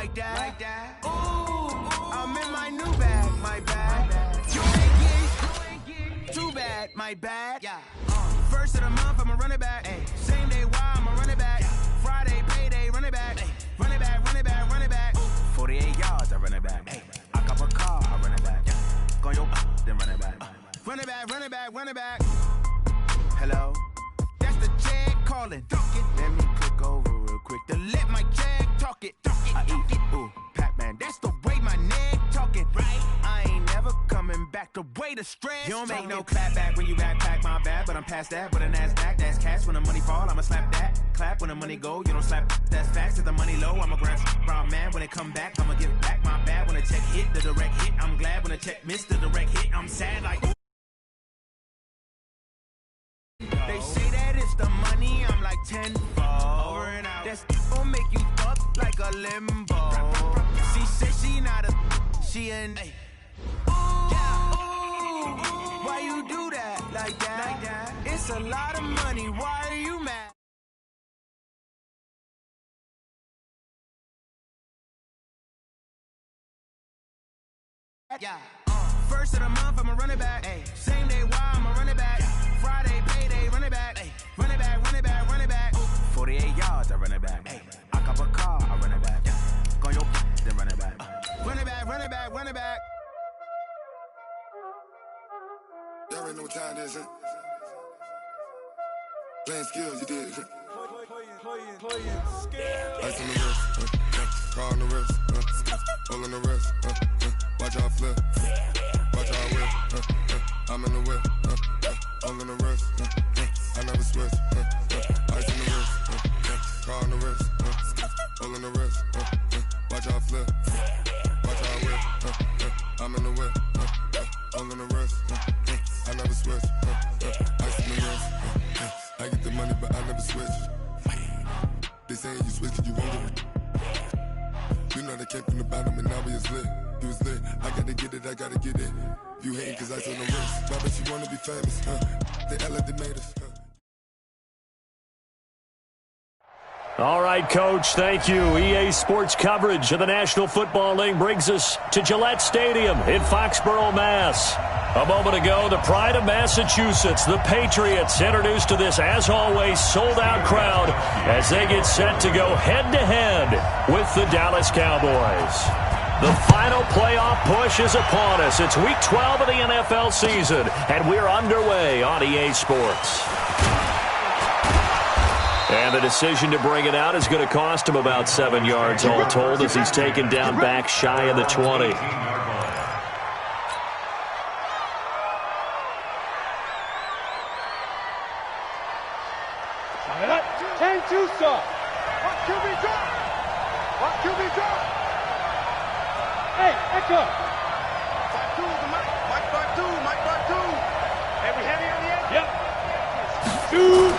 like that. Ooh, I'm in my new bag, my bad. You ain't getting too bad, my bad. Yeah. First of the month, I'ma run it back. Ay. Same day, why I'ma run it back. Yeah. Friday, payday, run it back. Ay. Run it back, run it back, run it back. 48 yards, I run it back. Ay. I cop a car, I run it back. Yeah. Go your then run it back. Run it back, run it back, run it back. Hello? That's the Jag calling. Let me click over real quick to let my Jag talk it. I eat it, ooh, Pac-Man. That's the way my neck talking. Right? I ain't never coming back. The way the stress. You don't make no clap back when you backpack, my bad. But I'm past that with a NASDAQ. That's cash when the money fall. I'ma slap that. Clap when the money go. You don't slap. That's facts. If the money low, I'ma grab brown man. When it come back, I'ma give back my bad. When the check hit, the direct hit. I'm glad when the check missed the direct hit. I'm sad like. They say that it's the money, I'm like 10 over and out. That's gon' make you fuck like a limbo. She said she not a, she an. Ooh, why you do that like that? It's a lot of money, why are you mad? Yeah. First of the month, I'ma run it back. Ay. Same day, why I'ma run it back. Friday, payday, run it back. Ay. Run it back, run it back, run it back. 48 yards, I run it back. Ay. I cop a car, I run it back. Go your then run it back. Run it back, run it back, run it back. Y'all already know what time it is, huh? Playing skills, you did. Playing skills. Ice on the wrist, car on the wrist, hole on the wrist, watch how I flip, watch how I whip, I'm in the whip, hole in the wrist, I never switch, ice in the wrist, car on the wrist, hole in the wrist, watch how I flip, watch how I whip, I'm in the whip, hole in the wrist, I never switch, ice in the wrist, I get the money but I never switch. They saying you switch and you won't get it. You know they came from the bottom and now we is lit. You was lit, I gotta get it, I gotta get it. You hating cause I on the wrist. Why bet you wanna be famous, They act like they made us, All right, Coach, thank you. EA Sports coverage of the National Football League brings us to Gillette Stadium in Foxborough, Mass. A moment ago, the pride of Massachusetts, the Patriots, introduced to this, as always, sold-out crowd as they get set to go head-to-head with the Dallas Cowboys. The final playoff push is upon us. It's Week 12 of the NFL season, and we're underway on EA Sports. And the decision to bring it out is going to cost him about 7 yards all told as he's taken down back shy of the 20. 10-2, sir. What QB drop? What QB drop? Hey, Echo. Mike Bartu. Hey, we heavy on the edge? Yep. Shoot.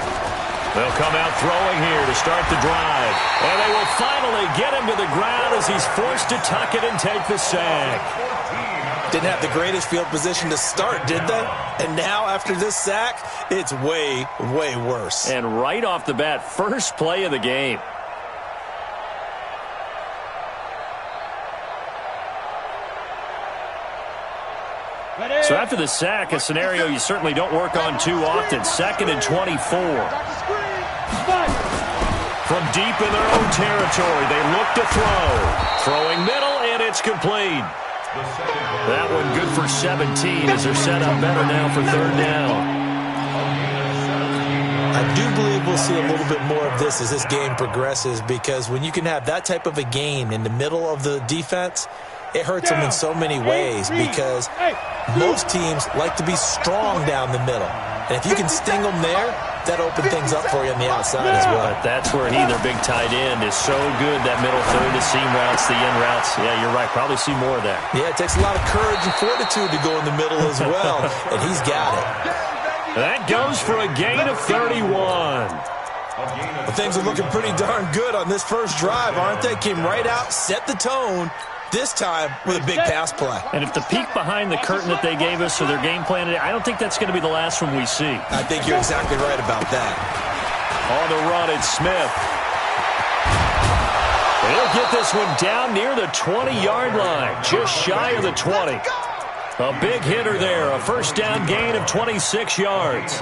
They'll come out throwing here to start the drive. And they will finally get him to the ground as he's forced to tuck it and take the sack. Didn't have the greatest field position to start, did they? And now, after this sack, it's way, way worse. And right off the bat, first play of the game. So after the sack, a scenario you certainly don't work on too often. 2nd and 24. From deep in their own territory, they look to throw. Throwing middle, and it's complete. That one good for 17 as they're set up better now for 3rd down. I do believe we'll see a little bit more of this as this game progresses, because when you can have that type of a gain in the middle of the defense, it hurts them in so many ways, because most teams like to be strong down the middle. And if you can sting them there, that opens things up for you on the outside as well. But that's where their big tight end, is so good, that middle third, the seam routes, the in routes. Yeah, you're right. Probably see more of that. Yeah, it takes a lot of courage and fortitude to go in the middle as well, and he's got it. That goes for a gain of 31. Well, things are looking pretty darn good on this first drive, aren't they? Came right out, set the tone, this time with a big pass play. And if the peek behind the curtain that they gave us for their game plan today, I don't think that's going to be the last one we see. I think you're exactly right about that. On the run, it's Smith. He'll get this one down near the 20-yard line, just shy of the 20. A big hitter there, a first down gain of 26 yards.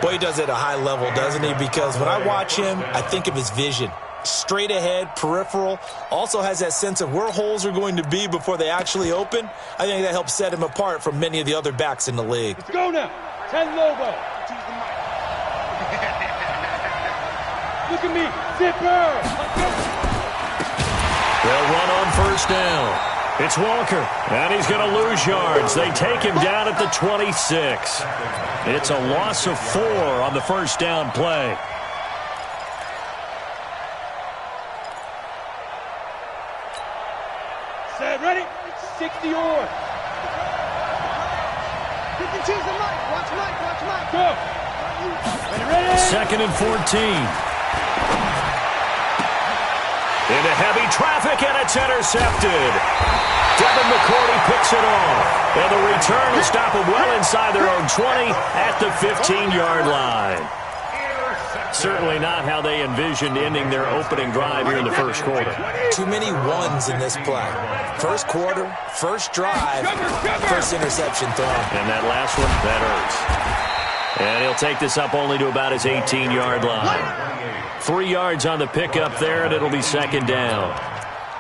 Boy, he does it at a high level, doesn't he? Because when I watch him, I think of his vision. Straight ahead, peripheral, also has that sense of where holes are going to be before they actually open. I think that helps set him apart from many of the other backs in the league. Let's go now. 10 Lobo. Look at me. Zipper. They'll run on first down. It's Walker, and he's going to lose yards. They take him down at the 26. It's a loss of 4 on the first down play. Set, ready? 60 or. You can choose the mic. Watch Mike. Watch Mike. Go. Ready? Second and 14. Into heavy traffic, and it's intercepted. Devin McCourty picks it off. And the return will stop them well inside their own 20 at the 15-yard line. Certainly not how they envisioned ending their opening drive here in the first quarter. Too many ones in this play. First quarter, first drive, first interception thrown. And that last one, that hurts. And he'll take this up only to about his 18-yard line. 3 yards on the pickup there, and it'll be second down.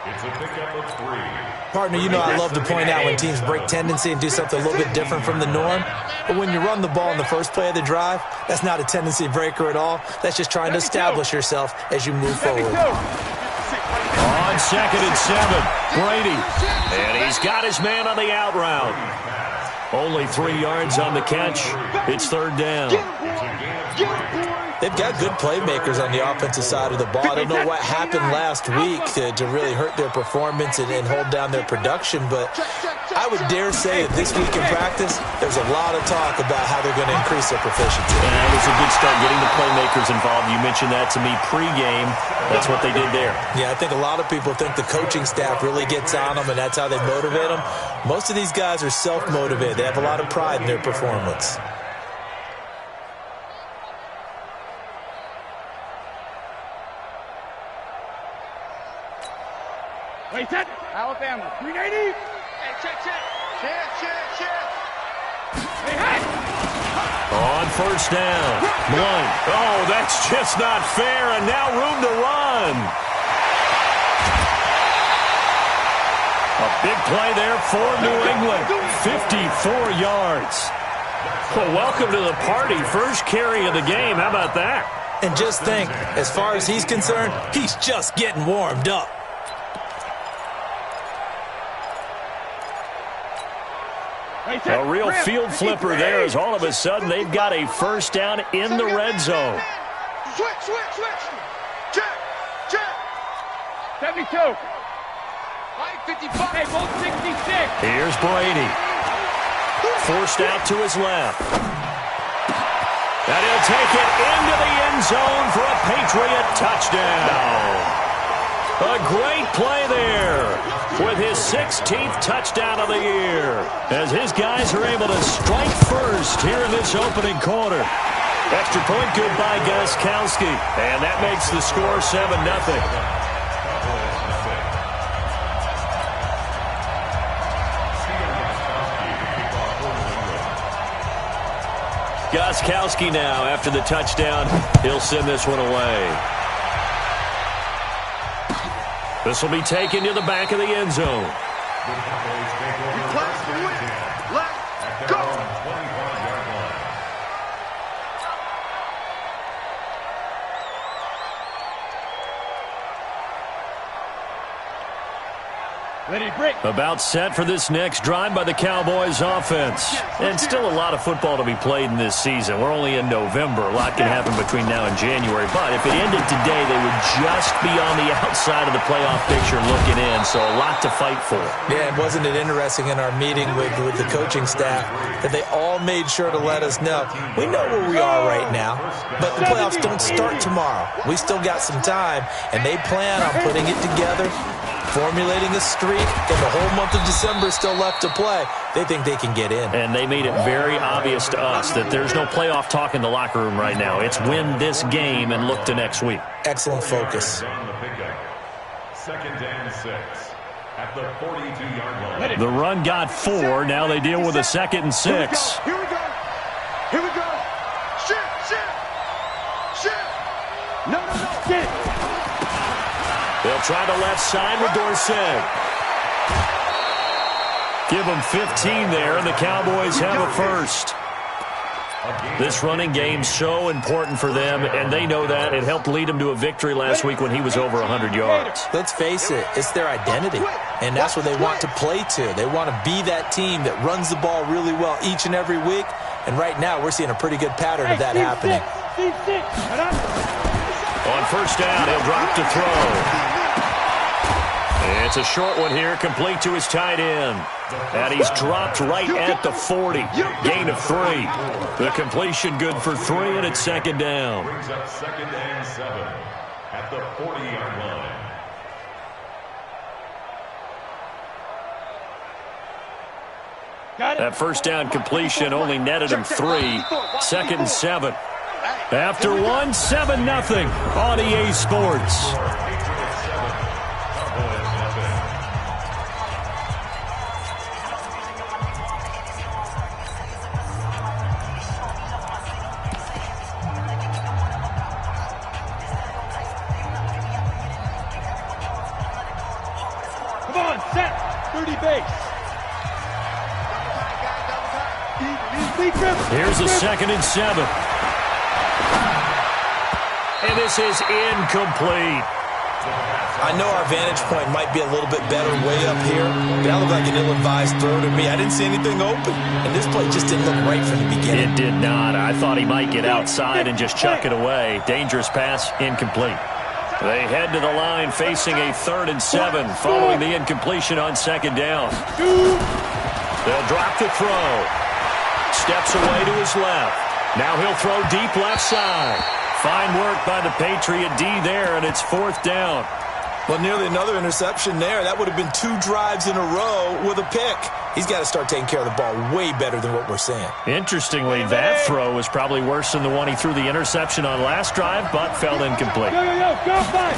It's a pickup of 3. Partner, you know I love to point out when teams break tendency and do something a little bit different from the norm. But when you run the ball in the first play of the drive, that's not a tendency breaker at all. That's just trying to establish yourself as you move forward. On second and 7, Brady. And he's got his man on the out route. Only 3 yards on the catch. It's third down. They've got good playmakers on the offensive side of the ball. I don't know what happened last week to really hurt their performance and hold down their production, but I would dare say that this week in practice, there's a lot of talk about how they're going to increase their proficiency. And that was a good start, getting the playmakers involved. You mentioned that to me pregame. That's what they did there. Yeah, I think a lot of people think the coaching staff really gets on them, and that's how they motivate them. Most of these guys are self-motivated. They have a lot of pride in their performance. Wait, set. Alabama. 380. Hey, check. Hey. On first down. Blunt. Oh, that's just not fair, and now room to run. A big play there for New England. 54 yards. Well, welcome to the party. First carry of the game. How about that? And just think, as far as he's concerned, he's just getting warmed up. A real field flipper there, as all of a sudden they've got a first down in the red zone. Switch. Check. 72. 55. Hey, both 66. Here's Brady. Forced out to his left. And he'll take it into the end zone for a Patriot touchdown. A great play there with his 16th touchdown of the year, as his guys are able to strike first here in this opening quarter. Extra point good by Gostkowski, and that makes the score 7-0. Gostkowski now, after the touchdown, he'll send this one away. This will be taken to the back of the end zone. Request the win. Let's go. About set for this next drive by the Cowboys offense. And still a lot of football to be played in this season. We're only in November. A lot can happen between now and January. But if it ended today, they would just be on the outside of the playoff picture looking in. So a lot to fight for. Yeah, and wasn't it interesting in our meeting with the coaching staff that they all made sure to let us know, we know where we are right now, but the playoffs don't start tomorrow. We still got some time, and they plan on putting it together, formulating a streak, and the whole month of December is still left to play. They think they can get in. And they made it very obvious to us that there's no playoff talk in the locker room right now. It's win this game and look to next week. Excellent focus. 2nd and 6 at the 42-yard line. The run got 4. Now they deal with a 2nd and 6. Here we go. Here we go. Shift. No. Get it. They'll try the left side with Dorsett. Give them 15 there, and the Cowboys have a first. This running game's so important for them, and they know that. It helped lead them to a victory last week when he was over 100 yards. Let's face it, it's their identity, and that's what they want to play to. They want to be that team that runs the ball really well each and every week, and right now we're seeing a pretty good pattern of that happening. On first down, he'll drop to throw. It's a short one here, complete to his tight end. And he's dropped right at the 40. Gain of 3. The completion good for 3, and it's 2nd down. Brings up 2nd and 7 at the 40-yard line. That first down completion only netted him 3. 2nd and 7. After 1, 7-0 on EA Sports. Come on, set. 30 base. Here's a 2nd and 7. And this is incomplete. I know our vantage point might be a little bit better way up here, but that looked like an ill-advised throw to me. I didn't see anything open, and this play just didn't look right from the beginning. It did not. I thought he might get outside and just chuck it away. Dangerous pass, incomplete. They head to the line facing a 3rd and 7 following the incompletion on 2nd down. They'll drop the throw. Steps away to his left. Now he'll throw deep left side. Fine work by the Patriot D there, and it's 4th down. Well, nearly another interception there. That would have been 2 drives in a row with a pick. He's got to start taking care of the ball way better than what we're seeing. Interestingly, that throw was probably worse than the one he threw the interception on last drive, but fell incomplete. Go, fight.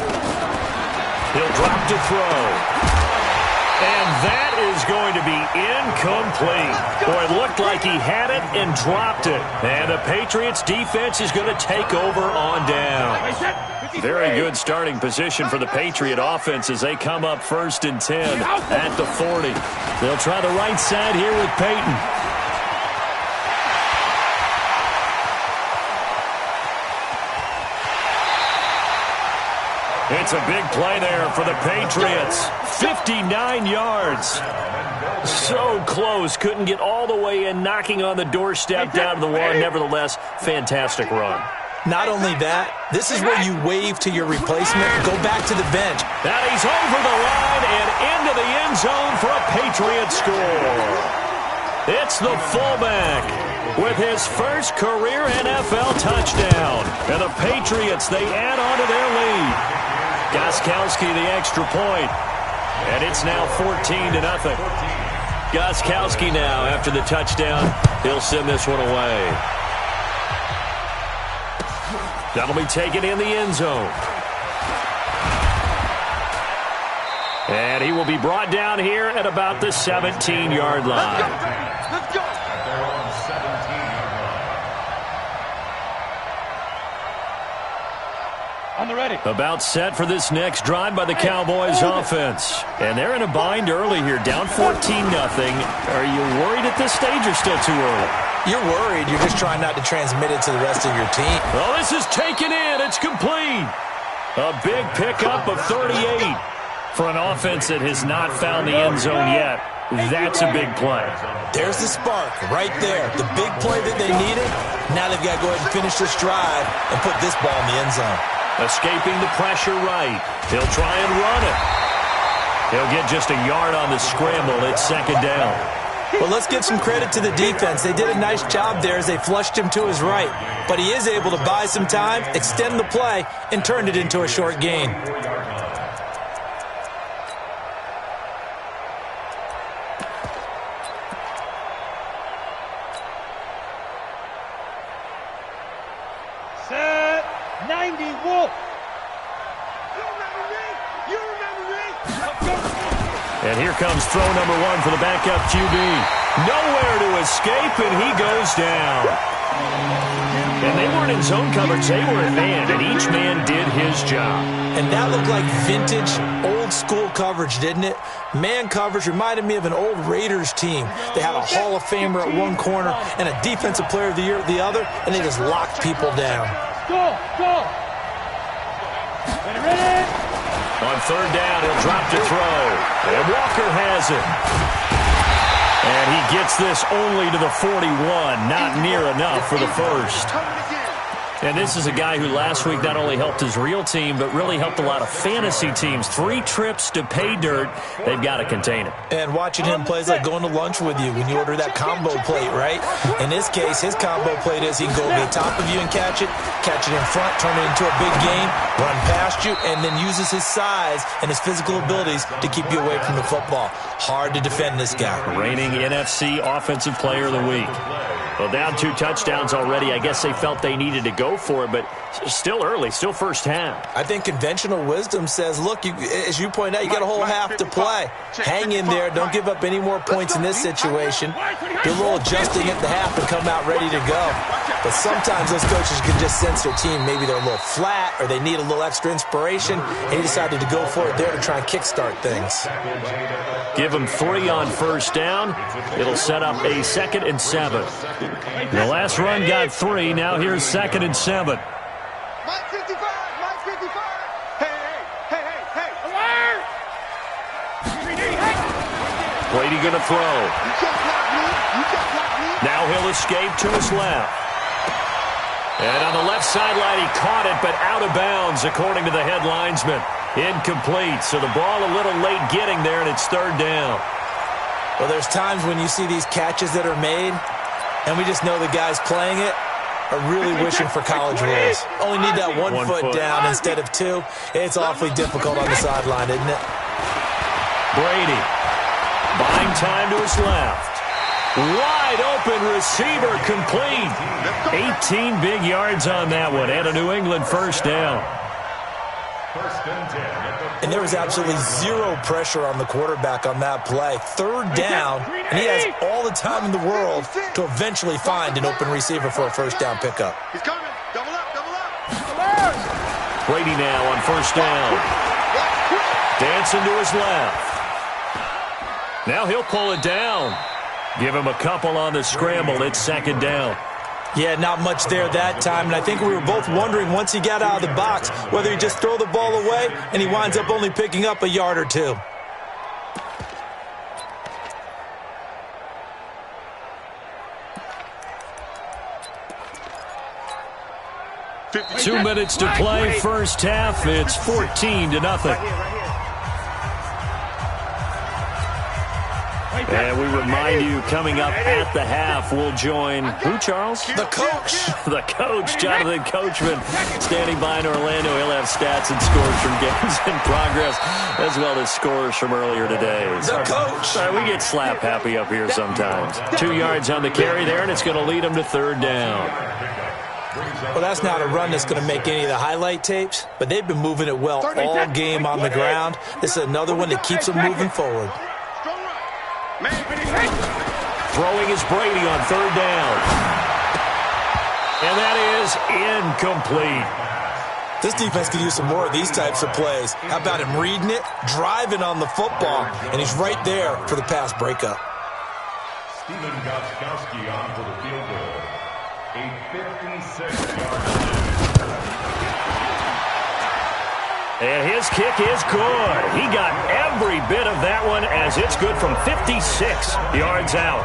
He'll drop to throw. And that is going to be incomplete. Boy, it looked like he had it and dropped it. And the Patriots defense is going to take over on down. Very good starting position for the Patriot offense as they come up 1st and 10 at the 40. They'll try the right side here with Peyton. It's a big play there for the Patriots. 59 yards. So close. Couldn't get all the way in, knocking on the doorstep down to the one. Nevertheless, fantastic run. Not only that, this is where you wave to your replacement and go back to the bench. Now he's over the line and into the end zone for a Patriot score. It's the fullback with his first career NFL touchdown. And the Patriots, they add on to their lead. Gostkowski the extra point. And it's now 14-0. Gostkowski now, after the touchdown, he'll send this one away. That'll be taken in the end zone. And he will be brought down here at about the 17-yard line. Let's go. On the ready. About set for this next drive by the Cowboys offense. And they're in a bind early here, down 14-0. Are you worried at this stage or still too early? You're worried. You're just trying not to transmit it to the rest of your team. Well, this is taken in. It's complete. A big pickup of 38 for an offense that has not found the end zone yet. That's a big play. There's the spark right there. The big play that they needed. Now they've got to go ahead and finish this drive and put this ball in the end zone. Escaping the pressure right. He'll try and run it. He'll get just a yard on the scramble. It's 2nd down. Well, let's give some credit to the defense. They did a nice job there as they flushed him to his right. But he is able to buy some time, extend the play, and turn it into a short gain. Set. 90 Wolf. You remember me? You remember me? And here comes throw number 1 for the backup QB. Nowhere to escape, and he goes down. And they weren't in zone coverage. They were in man, and each man did his job. And that looked like vintage, old-school coverage, didn't it? Man coverage reminded me of an old Raiders team. They had a Hall of Famer at one corner and a Defensive Player of the Year at the other, and they just locked people down. Go! Ready? On third down, he'll drop to throw. And Walker has it. And he gets this only to the 41. Not near enough for the first. And this is a guy who last week not only helped his real team, but really helped a lot of fantasy teams. 3 trips to pay dirt. They've got to contain it. And watching him play is like going to lunch with you when you order that combo plate, right? In this case, his combo plate is he can go over the top of you and catch it in front, turn it into a big game, run past you, and then uses his size and his physical abilities to keep you away from the football. Hard to defend this guy. Reigning NFC Offensive Player of the Week. Well, down 2 touchdowns already. I guess they felt they needed to go for it, but still early, still first half. I think conventional wisdom says, look, as you point out, you got a whole half to play. Hang in there. Don't give up any more points in this situation. Do a little adjusting at the half and come out ready to go. But sometimes those coaches can just sense their team. Maybe they're a little flat or they need a little extra inspiration, and he decided to go for it there to try and kickstart things. Give them 3 on first down. It'll set up a 2nd and 7. The last run got 3. Now here's 2nd and 7. Mike 55! Mike 55! Hey! Alert! Brady going to throw. You can't block me! Now he'll escape to his left. And on the left sideline, he caught it, but out of bounds, according to the head linesman. Incomplete, so the ball a little late getting there, and it's 3rd down. Well, there's times when you see these catches that are made, and we just know the guys playing it are really wishing for college rules. Only need that one foot down instead of 2. It's awfully difficult on the sideline, isn't it? Brady buying time to his left. Wide open receiver complete. 18 big yards on that one, and a New England first down. And there was absolutely 0 pressure on the quarterback on that play. 3rd down, and he has all the time in the world to eventually find an open receiver for a first down pickup. He's coming. Double up. Brady now on first down. Dancing to his left. Now he'll pull it down. Give him a couple on the scramble. It's 2nd down. Yeah, not much there that time, and I think we were both wondering once he got out of the box whether he'd just throw the ball away, and he winds up only picking up a yard or 2. Two minutes to play, first half. It's 14-0. And we remind you, coming up at the half, we'll join who, Charles? The coach. The coach, Jonathan Coachman, standing by in Orlando. He'll have stats and scores from games in progress, as well as scores from earlier today. The coach. Sorry, we get slap happy up here sometimes. 2 yards on the carry there, and it's going to lead him to 3rd down. Well, that's not a run that's going to make any of the highlight tapes, but they've been moving it well all game on the ground. This is another one that keeps them moving forward. Throwing is Brady on 3rd down. And that is incomplete. This defense could use some more of these types of plays. How about him reading it, driving on the football, and he's right there for the pass breakup. Stephen Gostkowski on for the field goal. A 56-yard. And his kick is good. He got every bit of that one as it's good from 56 yards out.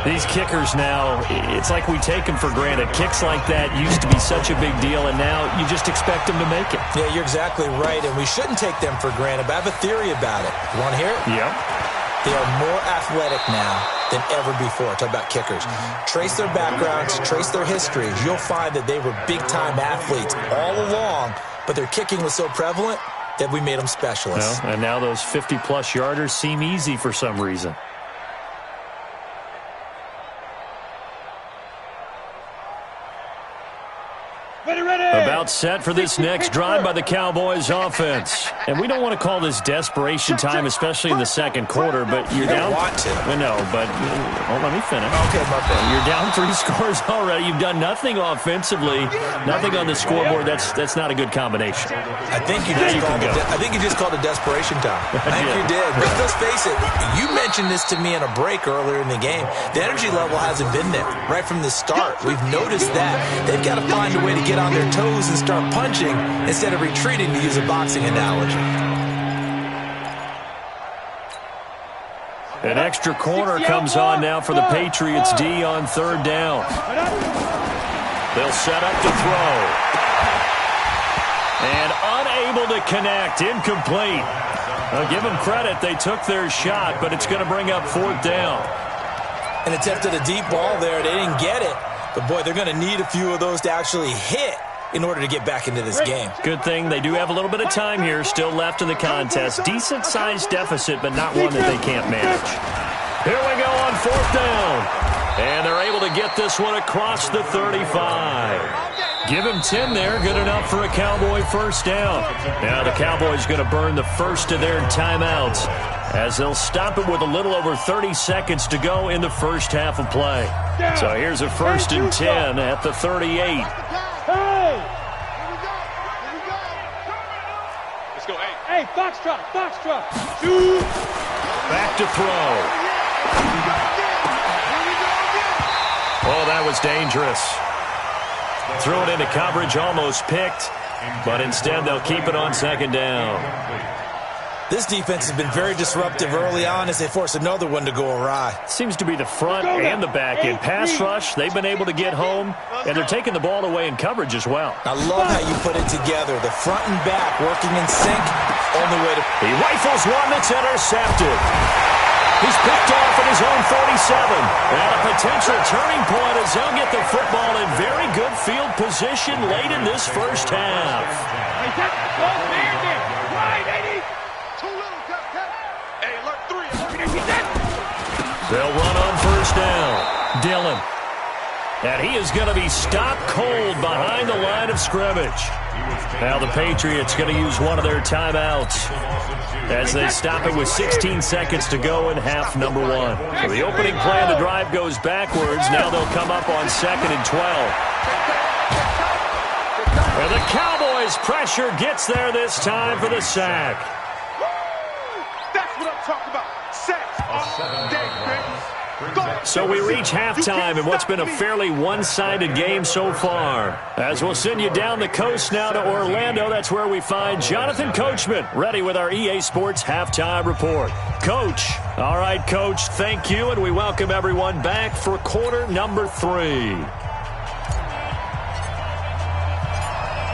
These kickers now, it's like we take them for granted. Kicks like that used to be such a big deal, and now you just expect them to make it. Yeah, you're exactly right, and we shouldn't take them for granted, but I have a theory about it. You want to hear it? Yep. They are more athletic now than ever before. Talk about kickers. Trace their backgrounds, trace their histories. You'll find that they were big-time athletes all along, but their kicking was so prevalent that we made them specialists. Well, and now those 50-plus yarders seem easy for some reason. Ready. About about set for this next drive by the Cowboys offense. And we don't want to call this desperation time, especially in the second quarter, but you're down. Want to. No, but let me finish. Okay, my bad. You're down 3 scores already. You've done nothing offensively, nothing on the scoreboard. That's not a good combination. I think you just called it desperation time. I think you did. But let's face it, you mentioned this to me in a break earlier in the game. The energy level hasn't been there right from the start. We've noticed that. They've got to find a way to get on their toes and start punching instead of retreating, to use a boxing analogy. An extra corner comes on now for the Patriots D on third down. They'll set up to throw. And unable to connect. Incomplete. I'll give them credit. They took their shot, but it's going to bring up fourth down. And attempted a deep ball there. They didn't get it. But, boy, they're going to need a few of those to actually hit in order to get back into this game. Good thing they do have a little bit of time here still left in the contest. Decent-sized deficit, but not one that they can't manage. Here we go on fourth down. And they're able to get this one across the 35. Give him 10 there. Good enough for a Cowboy first down. Now the Cowboys going to burn the first of their timeouts as they'll stop it with a little over 30 seconds to go in the first half of play. So here's a 1st and 10 at the 38. Let's go. Hey, Foxtrot. Shoot. Back to throw. Oh, that was dangerous. Threw it into coverage, almost picked, but instead they'll keep it on second down. This defense has been very disruptive early on as they force another one to go awry. Seems to be the front and the back end. Pass rush, they've been able to get home, and they're taking the ball away in coverage as well. I love how you put it together. The front and back working in sync. Only way to... He rifles one that's intercepted. He's picked off at his own 47. And a potential turning point as they'll get the football in very good field position late in this first half. They'll run on first down. Dillon. And he is going to be stopped cold behind the line of scrimmage. Now the Patriots going to use one of their timeouts as they stop it with 16 seconds to go in half number 1. So the opening play of the drive goes backwards. Now they'll come up on 2nd and 12. And the Cowboys' pressure gets there this time for the sack. That's what I'm talking about. Sacks all day, baby. So we reach halftime in what's been a fairly one-sided game so far. As we'll send you down the coast now to Orlando, that's where we find Jonathan Coachman, ready with our EA Sports Halftime Report. Coach. All right, Coach, thank you, and we welcome everyone back for quarter number 3.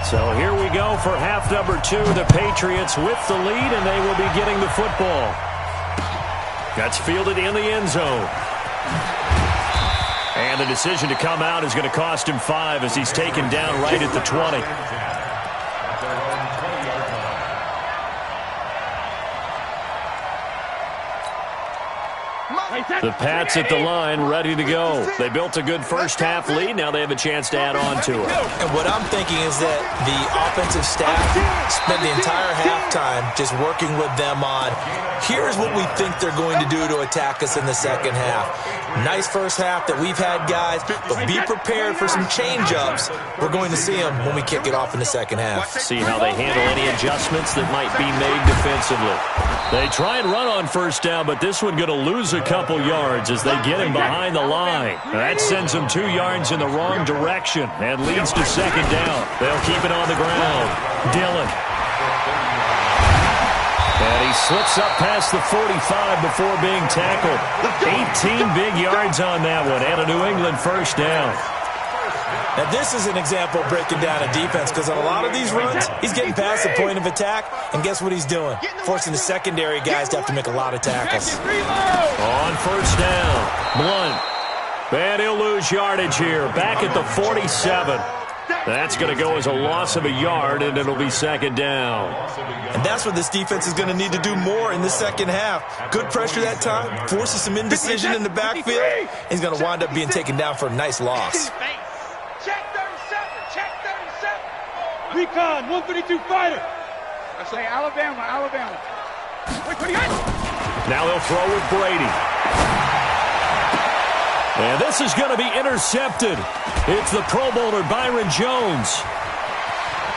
So here we go for half number 2. The Patriots with the lead, and they will be getting the football. That's fielded in the end zone. And the decision to come out is going to cost him 5 as he's taken down right at the 20. The Pats at the line, ready to go. They built a good first half lead. Now they have a chance to add on to it. And what I'm thinking is that the offensive staff spent the entire halftime just working with them on, here's what we think they're going to do to attack us in the second half. Nice first half that we've had, guys, but be prepared for some change-ups. We're going to see them when we kick it off in the second half. See how they handle any adjustments that might be made defensively. They try and run on first down, but this one going to lose a couple yards as they get him behind the line. That sends them 2 yards in the wrong direction and leads to second down. They'll keep it on the ground. Dillon. And he slips up past the 45 before being tackled. 18 big yards on that one and a New England first down. Now, this is an example of breaking down a defense because on a lot of these runs, he's getting past the point of attack, and guess what he's doing? Forcing the secondary guys to have to make a lot of tackles. On first down, Blunt. And he'll lose yardage here, back at the 47. That's going to go as a loss of a yard, and it'll be second down. And that's what this defense is going to need to do more in the second half. Good pressure that time, forces some indecision in the backfield. He's going to wind up being taken down for a nice loss. Check 37. Recon, 132 fighter. I say Alabama. Wait, what do you got? Now they'll throw with Brady. And this is going to be intercepted. It's the Pro Bowler Byron Jones.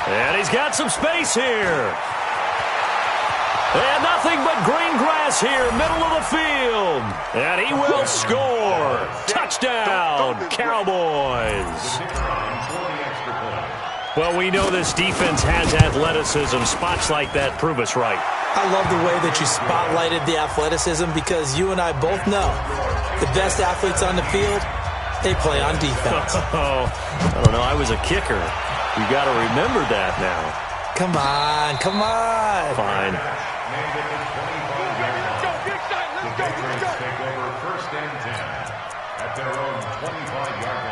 And he's got some space here. And nothing but green grass here, middle of the field. And he will score. Touchdown, Cowboys. Well, we know this defense has athleticism. Spots like that prove us right. I love the way that you spotlighted the athleticism because you and I both know the best athletes on the field, they play on defense. Oh, I don't know. I was a kicker. You got to remember that now. Come on. Fine. Let's go. Take over 1st and 10 at their own 25-yard line.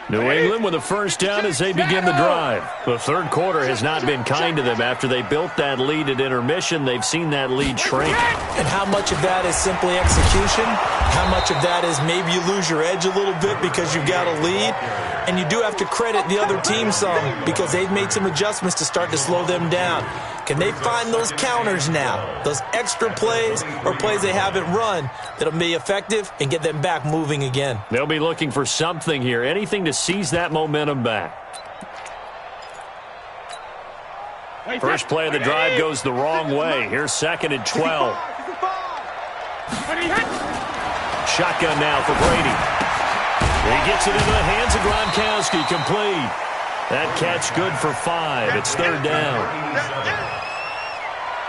New England with a first down as they begin the drive. The third quarter has not been kind to them. After they built that lead at intermission, they've seen that lead shrink. And how much of that is simply execution? How much of that is maybe you lose your edge a little bit because you've got a lead? And you do have to credit the other team some because they've made some adjustments to start to slow them down. Can they find those counters now, those extra plays or plays they haven't run that'll be effective and get them back moving again? They'll be looking for something here, anything to seize that momentum back. First play of the drive goes the wrong way. Here's 2nd and 12. Shotgun now for Brady. He gets it into the hands of Gronkowski, complete. That catch good for 5. It's 3rd down.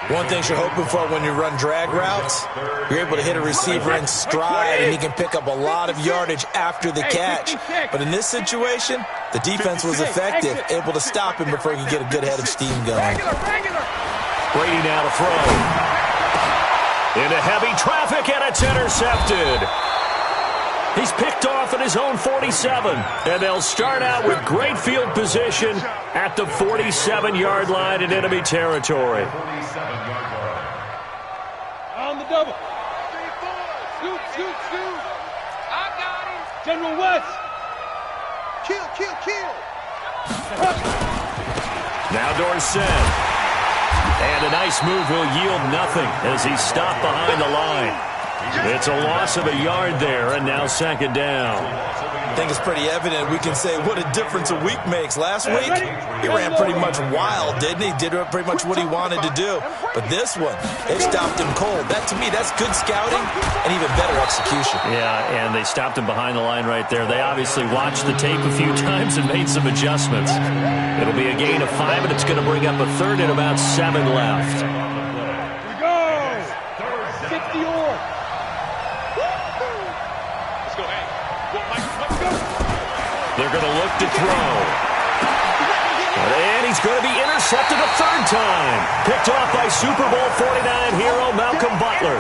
One thing you're hoping for when you run drag routes, you're able to hit a receiver in stride and he can pick up a lot of yardage after the catch. But in this situation, the defense was effective, able to stop him before he could get a good head of steam going. Brady now to throw. Into heavy traffic, and it's intercepted. He's picked off at his own 47, and they'll start out with great field position at the 47-yard line in enemy territory. On the double. Shoot. I got him. General West. Kill. Now Dorsett. And a nice move will yield nothing as he's stopped behind the line. It's a loss of a yard there, and now 2nd down. I think it's pretty evident. We can say what a difference a week makes. Last week, he ran pretty much wild, didn't he? Did pretty much what he wanted to do. But this one, they stopped him cold. That, to me, that's good scouting and even better execution. Yeah, and they stopped him behind the line right there. They obviously watched the tape a few times and made some adjustments. It'll be a gain of 5, and it's going to bring up a 3rd and about 7 left. Here we go. 60-yard. They're going to look to throw. And he's going to be intercepted a 3rd time. Picked off by Super Bowl 49 hero Malcolm Butler.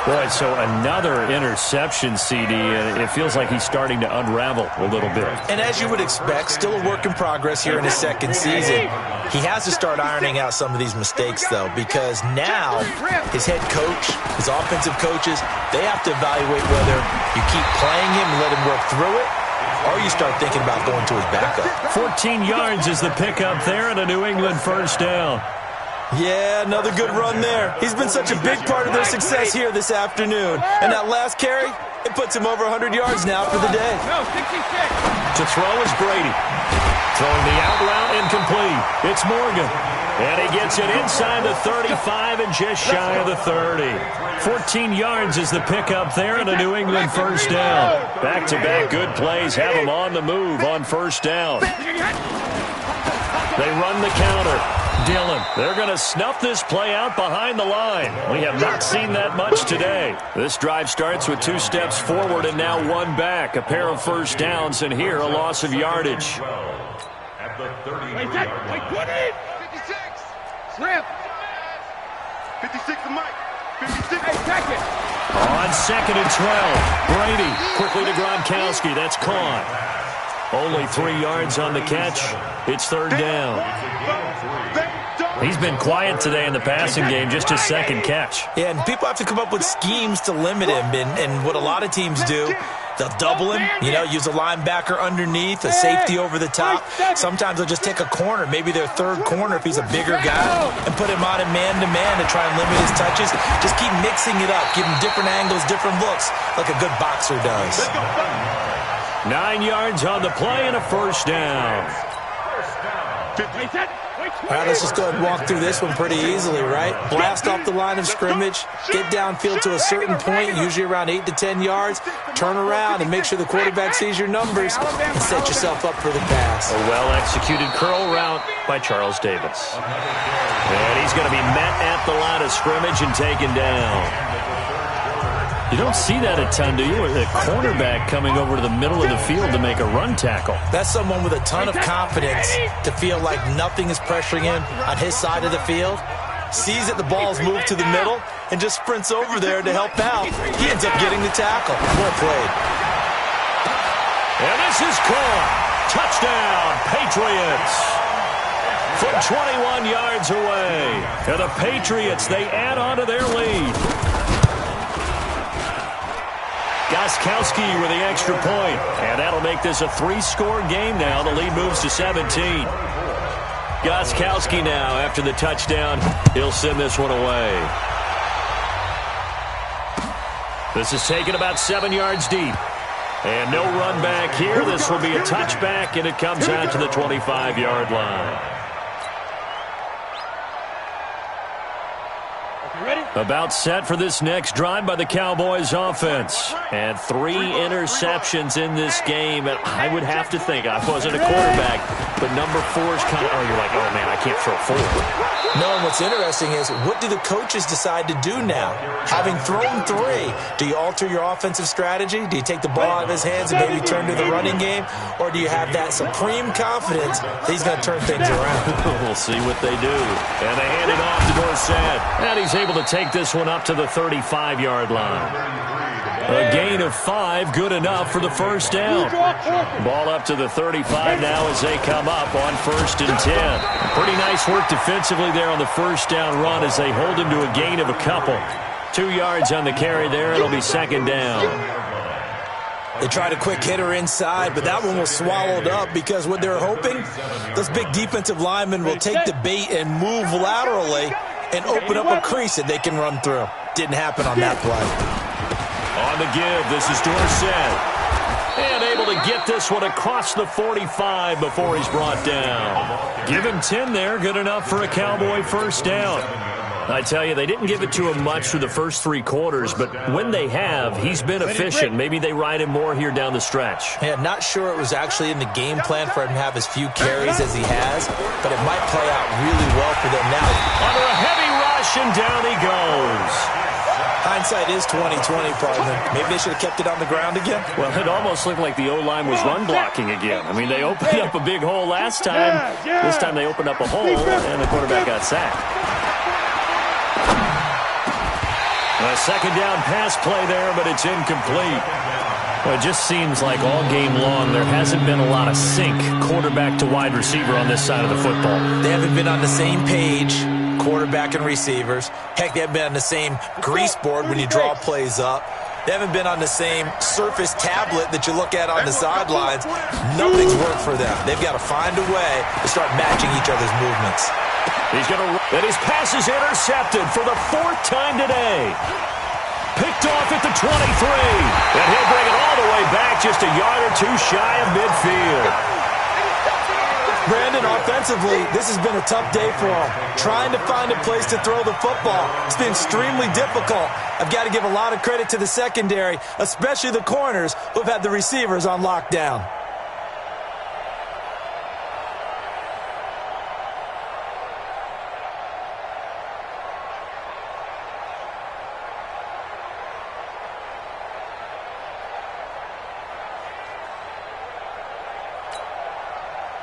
Boy, so another interception, CD, and it feels like he's starting to unravel a little bit. And as you would expect, still a work in progress here in his 2nd season. He has to start ironing out some of these mistakes, though, because now his head coach, his offensive coaches, they have to evaluate whether you keep playing him and let him work through it, or you start thinking about going to his backup. 14 yards is the pickup there and a New England 1st down. Yeah, another good run there. He's been such a big part of their success here this afternoon. And that last carry, it puts him over 100 yards now for the day. To throw is Brady. Throwing the out route incomplete. It's Morgan. And he gets it inside the 35 and just shy of the 30. 14 yards is the pickup there and a New England 1st down. Back-to-back good plays have him on the move on 1st down. They run the counter. Dillon, they're going to snuff this play out behind the line. We have not seen that much today. This drive starts with 2 steps forward and now 1 back. A pair of 1st downs, and here a loss of yardage. At the 30. Wait, put it! 56! Snap! 56 to Mike. On 2nd and 12, Brady quickly to Gronkowski. That's caught. Only 3 yards on the catch. It's 3rd down. He's been quiet today in the passing game, just his 2nd catch. Yeah, and people have to come up with schemes to limit him. And what a lot of teams do, they'll double him, use a linebacker underneath, a safety over the top. Sometimes they'll just take a corner, maybe their 3rd corner if he's a bigger guy, and put him on a man-to-man to try and limit his touches. Just keep mixing it up, give him different angles, different looks, like a good boxer does. 9 yards on the play and a 1st down. All right, let's just go ahead and walk through this one pretty easily, right? Blast off the line of scrimmage, get downfield to a certain point, usually around 8 to 10 yards, turn around and make sure the quarterback sees your numbers and set yourself up for the pass. A well-executed curl route by Charles Davis. And he's going to be met at the line of scrimmage and taken down. You don't see that a ton, do you? A cornerback coming over to the middle of the field to make a run tackle. That's someone with a ton of confidence to feel like nothing is pressuring him on his side of the field. Sees that the ball's moved to the middle and just sprints over there to help out. He ends up getting the tackle. Well played. And this is caught. Touchdown, Patriots. From 21 yards away. And the Patriots, they add on to their lead. Gostkowski with the extra point, and that'll make this a 3-score game now. The lead moves to 17. Gostkowski now, after the touchdown, he'll send this one away. This is taken about 7 yards deep. And no run back here. This will be a touchback, and it comes out to the 25-yard line. About set for this next drive by the Cowboys offense. And 3 interceptions in this game. And I would have to think, I wasn't a quarterback, but number 4 is kind of, you're like, oh man, I can't throw 4. No, and what's interesting is, what do the coaches decide to do now? Having thrown 3, do you alter your offensive strategy? Do you take the ball out of his hands and maybe turn to the running game? Or do you have that supreme confidence that he's going to turn things around? We'll see what they do. And they hand it off to Dorsett. And he's able to take this one up to the 35-yard line. A gain of 5, good enough for the 1st down. Ball up to the 35 now as they come up on 1st and 10. Pretty nice work defensively there on the 1st down run as they hold him to a gain of a couple. 2 yards on the carry there. It'll be 2nd down. They tried a quick hitter inside, but that one was swallowed up because what they're hoping, those big defensive linemen will take the bait and move laterally and open up a crease that they can run through. Didn't happen on that play. On the give, this is Dorsett. And able to get this one across the 45 before he's brought down. Give him 10 there, good enough for a Cowboy 1st down. I tell you, they didn't give it to him much through the first 3 quarters, but when they have, he's been efficient. Maybe they ride him more here down the stretch. Yeah, not sure it was actually in the game plan for him to have as few carries as he has, but it might play out really well for them now. Under a heavy rush, and down he goes. Hindsight is 20/20, partner. Maybe they should have kept it on the ground again. Well, it almost looked like the O-line was run blocking again. I mean, they opened up a big hole last time. This time they opened up a hole, and the quarterback got sacked. A 2nd down pass play there, but it's incomplete. Well, it just seems like all game long there hasn't been a lot of sync quarterback to wide receiver on this side of the football. They haven't been on the same page, quarterback and receivers. Heck, they haven't been on the same grease board when you draw plays up. They haven't been on the same Surface tablet that you look at on the sidelines. Nothing's worked for them. They've got to find a way to start matching each other's movements. He's going to, and his pass is intercepted for the 4th time today. Picked off at the 23. And he'll bring it all the way back, just a yard or 2 shy of midfield. Brandon, offensively, this has been a tough day for him. Trying to find a place to throw the football. It's been extremely difficult. I've got to give a lot of credit to the secondary, especially the corners who've had the receivers on lockdown.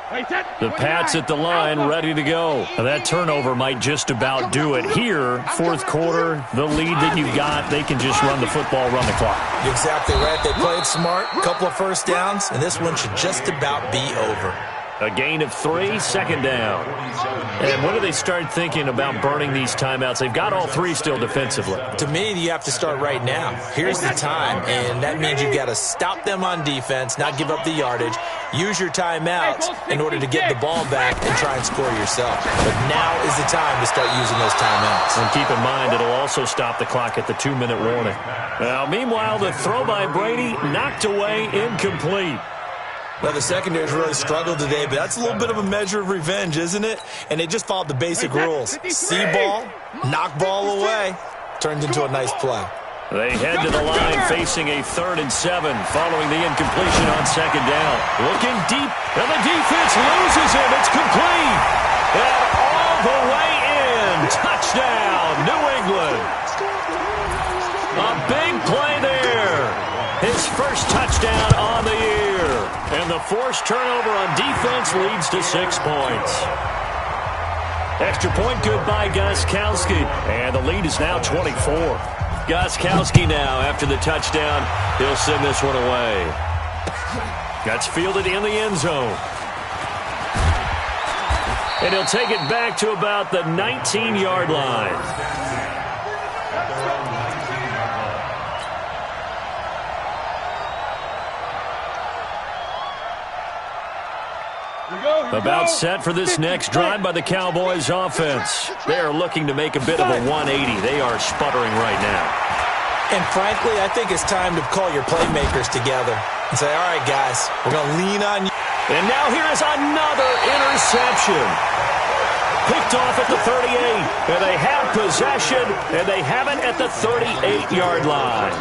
The Pats at the line, ready to go. Now, that turnover might just about do it. Here, fourth quarter, the lead that you've got, they can just run the football, run the clock. You're exactly right. They played smart, a couple of first downs, and this one should just about be over. A gain of 3, second down. And when do they start thinking about burning these timeouts? They've got all 3 still defensively. To me, you have to start right now. Here's the time, and that means you've got to stop them on defense, not give up the yardage, use your timeouts in order to get the ball back and try and score yourself. But now is the time to start using those timeouts. And keep in mind, it'll also stop the clock at the 2-minute warning. Now, meanwhile, the throw by Brady knocked away, incomplete. Well, the secondary's really struggled today, but that's a little bit of a measure of revenge, isn't it? And they just followed the basic rules. See ball, knock ball away, turns into a nice play. They head to the line facing a 3rd and 7 following the incompletion on second down. Looking deep, and the defense loses it. It's complete. And all the way in. Touchdown, New England. A big play there. His first touchdown on the year. And the forced turnover on defense leads to 6 points. Extra point good by Gostkowski. And the lead is now 24. Gostkowski now after the touchdown. He'll send this one away. That's fielded in the end zone. And he'll take it back to about the 19-yard line. About set for this next drive by the Cowboys offense. They are looking to make a bit of a 180. They are sputtering right now. And frankly, I think it's time to call your playmakers together and say, all right, guys, we're going to lean on you. And now here is another interception. Picked off at the 38. And they have possession, and they have it at the 38-yard line.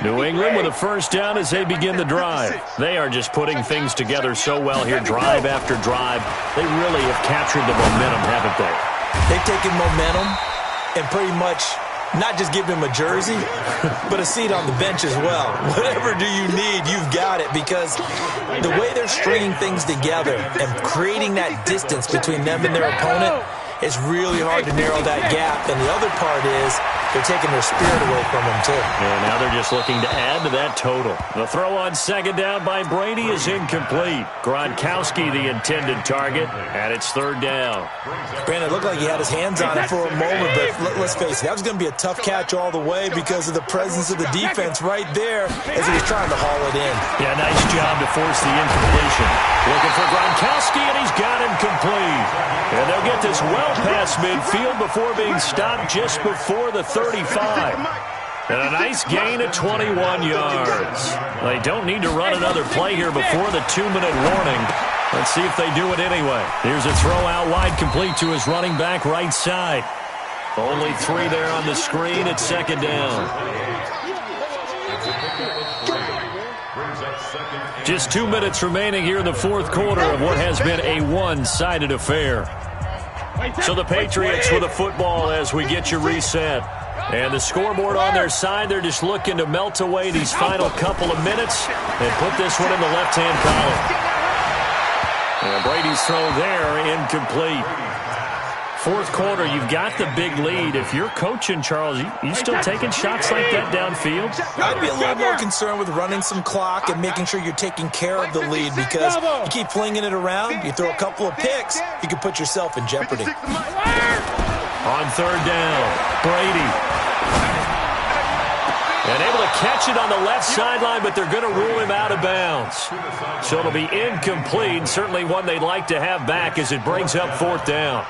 New England with a first down as they begin the drive. They are just putting things together so well here, drive after drive. They really have captured the momentum, haven't they? They've taken momentum and pretty much not just give them a jersey, but a seat on the bench as well. Whatever do you need, you've got it, because the way they're stringing things together and creating that distance between them and their opponent, it's really hard to narrow that gap. And the other part is they're taking their spirit away from them, too. And now they're just looking to add to that total. The throw on second down by Brady is incomplete. Gronkowski, the intended target, and it's 3rd down. Brandon, it looked like he had his hands on it for a moment, but let's face it, that was going to be a tough catch all the way because of the presence of the defense right there as he was trying to haul it in. Yeah, nice job to force the incompletion. Looking for Gronkowski, and he's got him complete. And they'll get this well past midfield before being stopped just before the 35. And a nice gain of 21 yards. They don't need to run another play here before the 2-minute warning. Let's see if they do it anyway. Here's a throw out wide complete to his running back right side. Only 3 there on the screen at second down. Just 2 minutes remaining here in the fourth quarter of what has been a one-sided affair. So the Patriots with a football as we get you reset. And the scoreboard on their side, they're just looking to melt away these final couple of minutes and put this one in the left-hand column. And Brady's throw there, incomplete. Fourth quarter, you've got the big lead. If you're coaching, Charles, you still taking shots like that downfield? I'd be a little more concerned with running some clock and making sure you're taking care of the lead, because you keep flinging it around, you throw a couple of picks, you can put yourself in jeopardy. On 3rd down, Brady. And able to catch it on the left sideline, but they're going to rule him out of bounds. So it'll be incomplete, certainly one they'd like to have back as it brings up 4th down.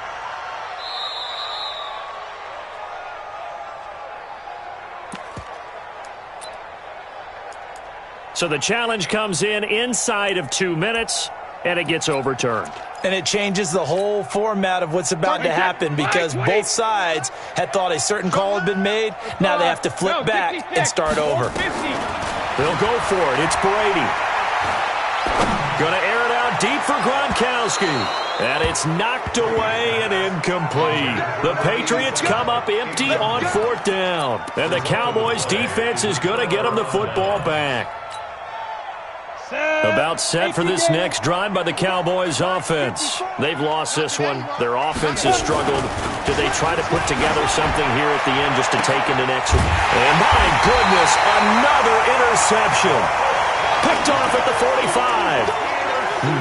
So the challenge comes in inside of 2 minutes, and it gets overturned. And it changes the whole format of what's about to happen, because both sides had thought a certain call had been made. Now they have to flip back and start over. They'll go for it. It's Brady. Going to air it out out deep for Gronkowski. And it's knocked away and incomplete. The Patriots come up empty on 4th down. And the Cowboys defense is going to get them the football back. About set for this next drive by the Cowboys offense. They've lost this one. Their offense has struggled. Do they try to put together something here at the end just to take in the next one? And my goodness, another interception. Picked off at the 45.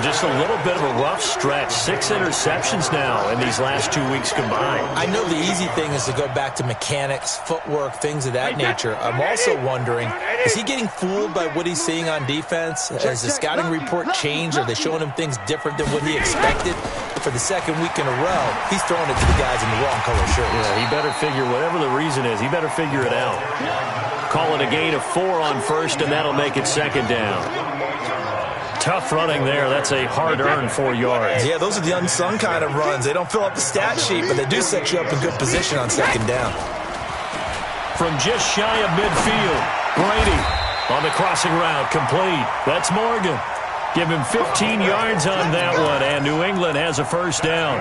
Just a little bit of a rough stretch. 6 interceptions now in these last 2 weeks combined. I know the easy thing is to go back to mechanics, footwork, things of that nature. I'm also wondering, is he getting fooled by what he's seeing on defense? Has the scouting report changed? Are they showing him things different than what he expected? For the second week in a row, he's throwing it to the guys in the wrong color shirts. Yeah, he better figure, whatever the reason is, he better figure it out. Call it a gain of 4 on first, and that'll make it 2nd down. Tough running there. That's a hard-earned 4 yards. Yeah, those are the unsung kind of runs. They don't fill up the stat sheet, but they do set you up in good position on 2nd down. From just shy of midfield, Brady on the crossing route, complete. That's Morgan. Give him 15 yards on that one, and New England has a 1st down.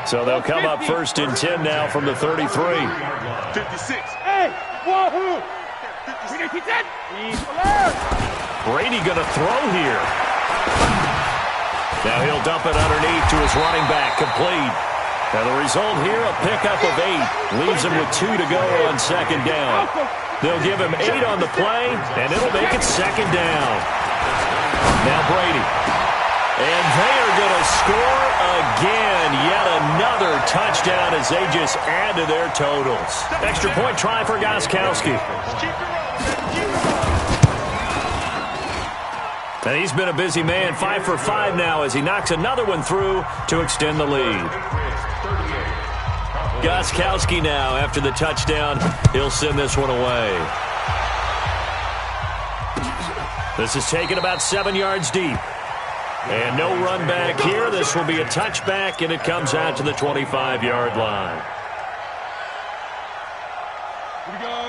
So they'll come up 1st and 10 now from the 33. 56. Hey, wahoo! Brady going to throw here. Now he'll dump it underneath to his running back, complete. And the result here, a pickup of 8. Leaves him with 2 to go on 2nd down. They'll give him 8 on the play, and it'll make it 2nd down. Now Brady. And they are going to score again. Yet another touchdown as they just add to their totals. Extra point try for Gronkowski. And he's been a busy man, 5 for 5 now as he knocks another one through to extend the lead. Gronkowski now, after the touchdown, he'll send this one away. This is taken about 7 yards deep. And no run back here. This will be a touchback, and it comes out to the 25-yard line.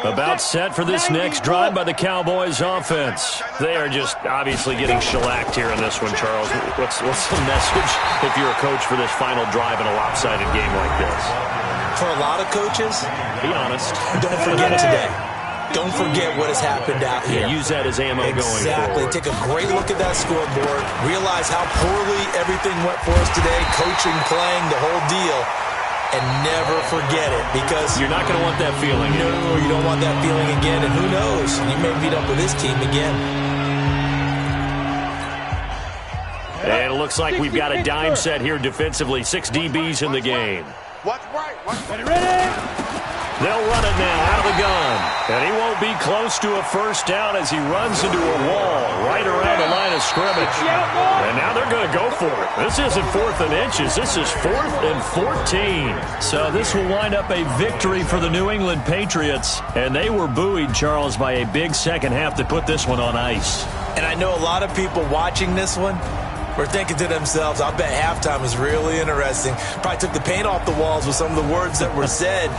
About set for this next drive by the Cowboys offense. They are just obviously getting shellacked here in this one, Charles. What's the message if you're a coach for this final drive in a lopsided game like this? For a lot of coaches, be honest. Don't forget today. Don't forget what has happened out here. Yeah, use that as ammo going forward. Exactly. Take a great look at that scoreboard. Realize how poorly everything went for us today. Coaching, playing, the whole deal. And never forget it, because you're not going to want that feeling. No, you don't want that feeling again. And who knows? You may meet up with this team again. And it looks like we've got a dime set here defensively. 6 DBs in the game. Watch right. Ready? They'll run it now out of the gun. And he won't be close to a 1st down as he runs into a wall right around the line of scrimmage. And now they're going to go for it. This isn't 4th and inches. This is 4th and 14. So this will wind up a victory for the New England Patriots. And they were buoyed, Charles, by a big second half to put this one on ice. And I know a lot of people watching this one were thinking to themselves, I bet halftime is really interesting. Probably took the paint off the walls with some of the words that were said.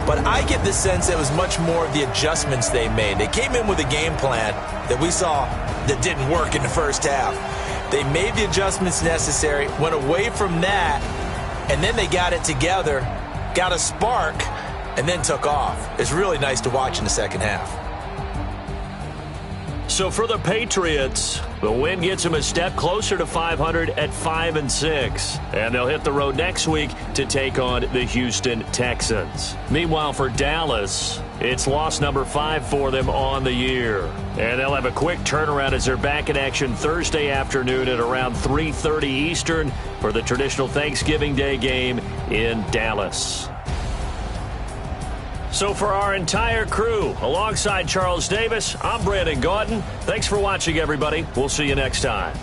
But I get the sense it was much more of the adjustments they made. They came in with a game plan that we saw that didn't work in the 1st half. They made the adjustments necessary, went away from that, and then they got it together, got a spark, and then took off. It's really nice to watch in the 2nd half. So for the Patriots, the win gets them a step closer to 500 at 5-6. And they'll hit the road next week to take on the Houston Texans. Meanwhile, for Dallas, it's loss number 5 for them on the year. And they'll have a quick turnaround as they're back in action Thursday afternoon at around 3:30 Eastern for the traditional Thanksgiving Day game in Dallas. So for our entire crew, alongside Charles Davis, I'm Brandon Gaudin. Thanks for watching, everybody. We'll see you next time.